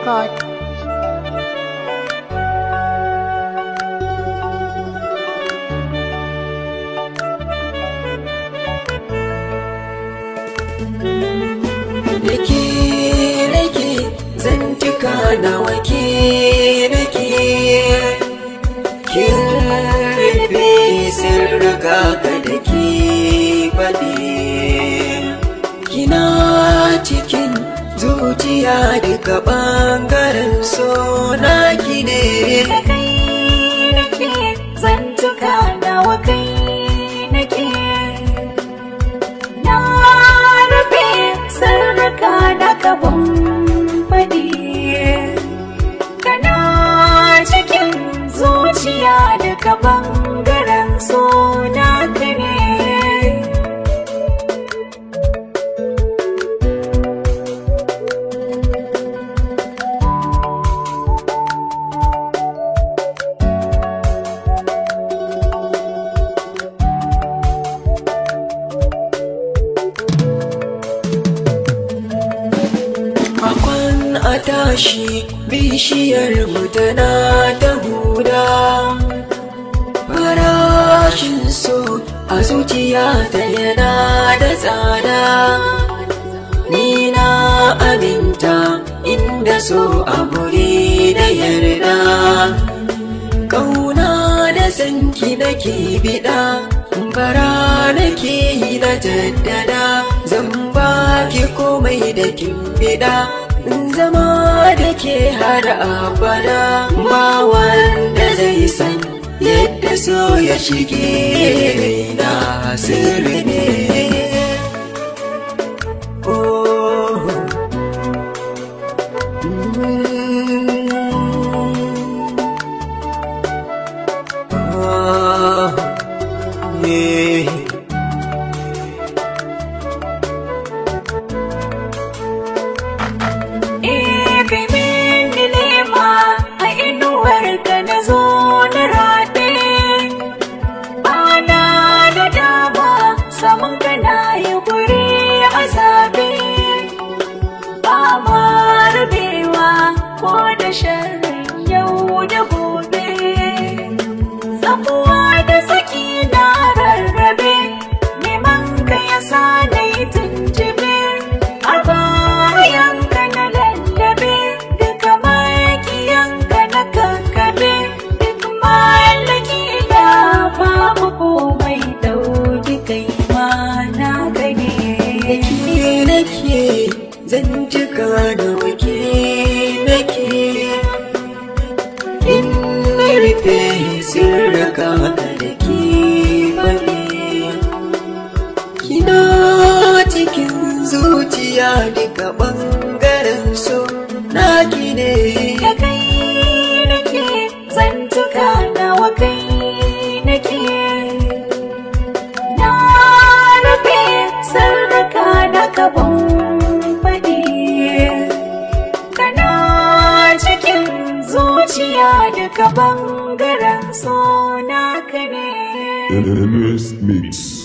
record. Nake zantuka nawa ke nake kin rufe sirrika ka da ke faɗi kina cikin zuciya duka ɓangaren so naki ne. Da kai nake zantuka nawa kai nake na rufe sirrika da gaban faɗi kana cikin zuciya duka ɓangaren so naka ne. A tashi bishiyar mu tana ta huda farashin so a zuciya ta yana da tsada ni na aminta inda so a guri da yarda kauna da sanki nake bida bara nake yi na jaddada zan baki komai da kin bida zama da ke har abada ba wanda zai san yadda so ya shige na sirri ne. Samun kana yi guri a zabe ba ma rabewa ko da sharrin yau da gobe samuwa da saki na rarrabe neman ka ya sa na yi tunjibe a bayan ka na lallabe duka makiyanka na kakkabe duk mallaki da babu komai dauki kai nake zantuka da wake nake in rufe sirrika da ke faɗi kina cikin zuciya duka ɓangaren so naki ne. Da kai nake zantuka nawa kai nake na rufe sirrika da gaban faɗi kana cikin zuciya duka ɓangaren so naka ne. MS Mix.